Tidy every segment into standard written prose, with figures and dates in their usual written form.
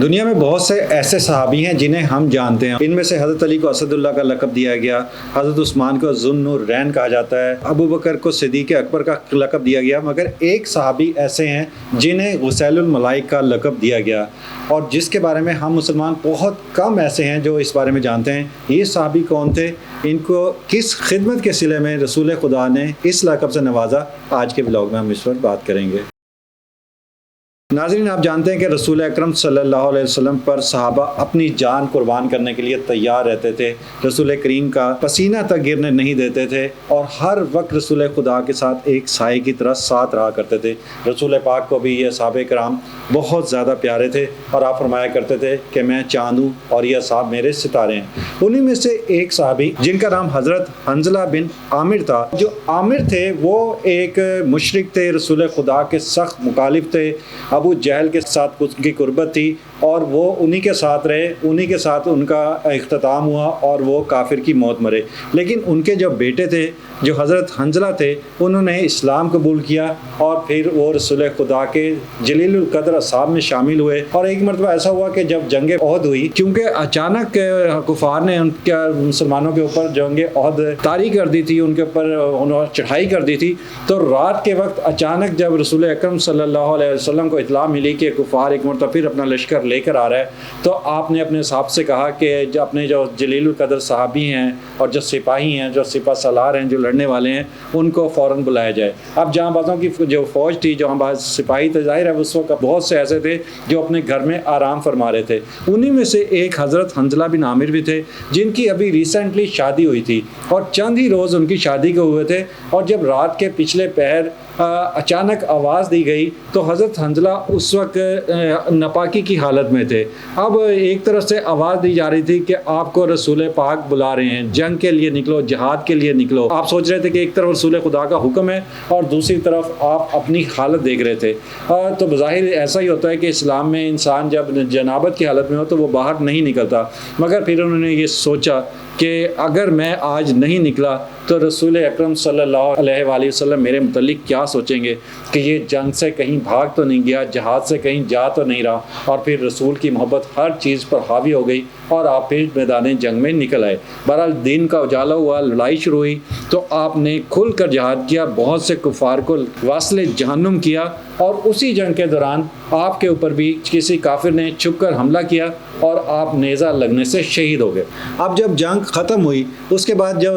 دنیا میں بہت سے ایسے صحابی ہیں جنہیں ہم جانتے ہیں. ان میں سے حضرت علی کو اسد اللہ کا لقب دیا گیا، حضرت عثمان کو ذو النورین کہا جاتا ہے، ابو بکر کو صدیق اکبر کا لقب دیا گیا. مگر ایک صحابی ایسے ہیں جنہیں غسیل الملائک کا لقب دیا گیا، اور جس کے بارے میں ہم مسلمان بہت کم ایسے ہیں جو اس بارے میں جانتے ہیں. یہ صحابی کون تھے؟ ان کو کس خدمت کے صلے میں رسول خدا نے اس لقب سے نوازا؟ آج کے بلاگ میں ہم اس پر بات کریں گے. ناظرین، آپ جانتے ہیں کہ رسول اکرم صلی اللہ علیہ وسلم پر صحابہ اپنی جان قربان کرنے کے لیے تیار رہتے تھے. رسول کریم کا پسینہ تک گرنے نہیں دیتے تھے، اور ہر وقت رسول خدا کے ساتھ ایک سائے کی طرح ساتھ رہا کرتے تھے. رسول پاک کو بھی یہ صحابہ کرام بہت زیادہ پیارے تھے، اور آپ فرمایا کرتے تھے کہ میں چاند ہوں اور یہ صاحب میرے ستارے ہیں. انہی میں سے ایک صحابی جن کا نام حضرت حنظلہ بن عامر تھا. جو عامر تھے وہ ایک مشرک تھے، رسول خدا کے سخت مخالف تھے. ابو جہل کے ساتھ ان کی قربت تھی، اور وہ انہی کے ساتھ رہے، انہی کے ساتھ ان کا اختتام ہوا، اور وہ کافر کی موت مرے. لیکن ان کے جو بیٹے تھے، جو حضرت حنظلہ تھے، انہوں نے اسلام قبول کیا، اور پھر وہ رسول خدا کے جلیل القدر اصحاب میں شامل ہوئے. اور ایک مرتبہ ایسا ہوا کہ جب جنگ احد ہوئی، کیونکہ اچانک کفار نے ان کے مسلمانوں کے اوپر جنگ احد طاری کر دی تھی، ان کے اوپر انہوں چڑھائی کر دی تھی. تو رات کے وقت اچانک جب رسول اکرم صلی اللہ علیہ وسلم کو اطلاع ملی کہ کفار ایک مرتبہ پھر اپنا لشکر لے کر آ رہا ہے، تو آپ نے اپنے صاحب سے کہا کہ اپنے جو جلیل القدر صحابی ہیں اور جو سپاہی ہیں، جو سپہ سالار ہیں، جو لڑنے والے ہیں، ان کو فوراً بلایا جائے. اب جہاں بازوں کی جو فوج تھی، جو باز سپاہی تھے، ظاہر ہے اس وقت بہت سے ایسے تھے جو اپنے گھر میں آرام فرما رہے تھے. انہی میں سے ایک حضرت حنظلہ بن عامر بھی تھے، جن کی ابھی ریسنٹلی شادی ہوئی تھی، اور چند ہی روز ان کی شادی کے ہوئے تھے. اور جب رات کے پچھلے پہر اچانک آواز دی گئی تو حضرت حنظلہ اس وقت ناپاکی کی حالت میں تھے. اب ایک طرف سے آواز دی جا رہی تھی کہ آپ کو رسول پاک بلا رہے ہیں، جنگ کے لیے نکلو، جہاد کے لیے نکلو. آپ سوچ رہے تھے کہ ایک طرف رسول خدا کا حکم ہے اور دوسری طرف آپ اپنی حالت دیکھ رہے تھے. تو بظاہر ایسا ہی ہوتا ہے کہ اسلام میں انسان جب جنابت کی حالت میں ہو تو وہ باہر نہیں نکلتا. مگر پھر انہوں نے یہ سوچا کہ اگر میں آج نہیں نکلا تو رسول اکرم صلی اللہ علیہ وآلہ وسلم میرے متعلق کیا سوچیں گے کہ یہ جنگ سے کہیں بھاگ تو نہیں گیا، جہاد سے کہیں جا تو نہیں رہا. اور پھر رسول کی محبت ہر چیز پر حاوی ہو گئی، اور آپ پھر میدان جنگ میں نکل آئے. بہرحال دین کا اجالا ہوا، لڑائی شروع ہوئی، تو آپ نے کھل کر جہاد کیا، بہت سے کفار کو واصل جہنم کیا. اور اسی جنگ کے دوران آپ کے اوپر بھی کسی کافر نے چھپ کر حملہ کیا، اور آپ نیزہ لگنے سے شہید ہو گئے. اب جب جنگ ختم ہوئی، اس کے بعد جو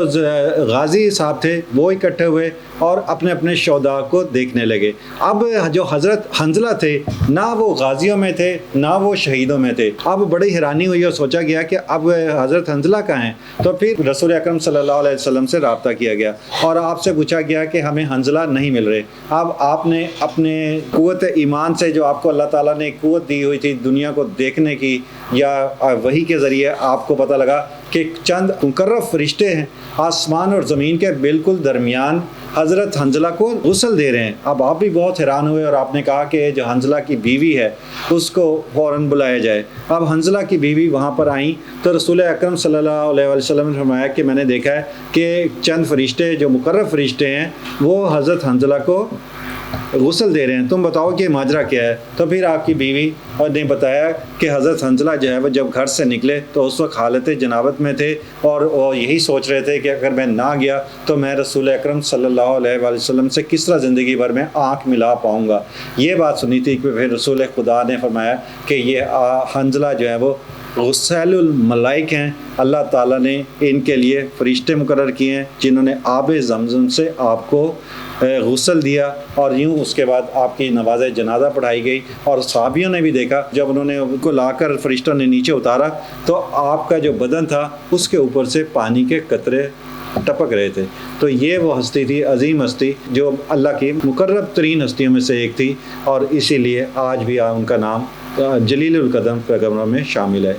غازی صاحب تھے وہ اکٹھے ہوئے اور اپنے اپنے شہداء کو دیکھنے لگے. اب جو حضرت حنظلہ تھے، نہ وہ غازیوں میں تھے نہ وہ شہیدوں میں تھے. اب بڑی حیرانی ہوئی اور سوچا گیا کہ اب حضرت حنظلہ کہاں ہیں. تو پھر رسول اکرم صلی اللہ علیہ وسلم سے رابطہ کیا گیا، اور آپ سے پوچھا گیا کہ ہمیں حنظلہ نہیں مل رہے. اب آپ نے اپنے قوت ایمان سے، جو آپ کو اللہ تعالیٰ نے قوت دی ہوئی تھی دنیا کو دیکھنے کی، یا وحی کے ذریعے آپ کو پتہ لگا کہ چند مقرب فرشتے ہیں آسمان اور زمین کے بالکل درمیان حضرت حنظلہ کو غسل دے رہے ہیں. اب آپ بھی بہت حیران ہوئے، اور آپ نے کہا کہ جو حنظلہ کی بیوی ہے اس کو فوراً بلایا جائے. اب حنظلہ کی بیوی وہاں پر آئیں تو رسول اکرم صلی اللہ علیہ وسلم نے فرمایا کہ میں نے دیکھا ہے کہ چند فرشتے جو مقرب فرشتے ہیں وہ حضرت حنظلہ کو غسل دے رہے ہیں، تم بتاؤ کہ ماجرا کیا ہے. تو پھر آپ کی بیوی نے بتایا کہ حضرت حنظلہ جو ہے وہ جب گھر سے نکلے تو اس وقت حالت جنابت میں تھے، اور وہ یہی سوچ رہے تھے کہ اگر میں نہ گیا تو میں رسول اکرم صلی اللہ علیہ وآلہ وسلم سے کس طرح زندگی بھر میں آنکھ ملا پاؤں گا. یہ بات سنی تھی کہ پھر رسول خدا نے فرمایا کہ یہ حنظلہ جو ہے وہ غسیل الملائک ہیں. اللہ تعالیٰ نے ان کے لیے فرشتے مقرر کیے ہیں جنہوں نے آب زمزم سے آپ کو غسل دیا. اور یوں اس کے بعد آپ کی نماز جنازہ پڑھائی گئی، اور صحابیوں نے بھی دیکھا جب انہوں نے ان کو لا کر فرشتوں نے نیچے اتارا تو آپ کا جو بدن تھا اس کے اوپر سے پانی کے قطرے ٹپک رہے تھے. تو یہ وہ ہستی تھی، عظیم ہستی، جو اللہ کی مقرب ترین ہستیوں میں سے ایک تھی، اور اسی لیے آج بھی ان کا نام جلیل القدر پیغمبروں میں شامل ہے.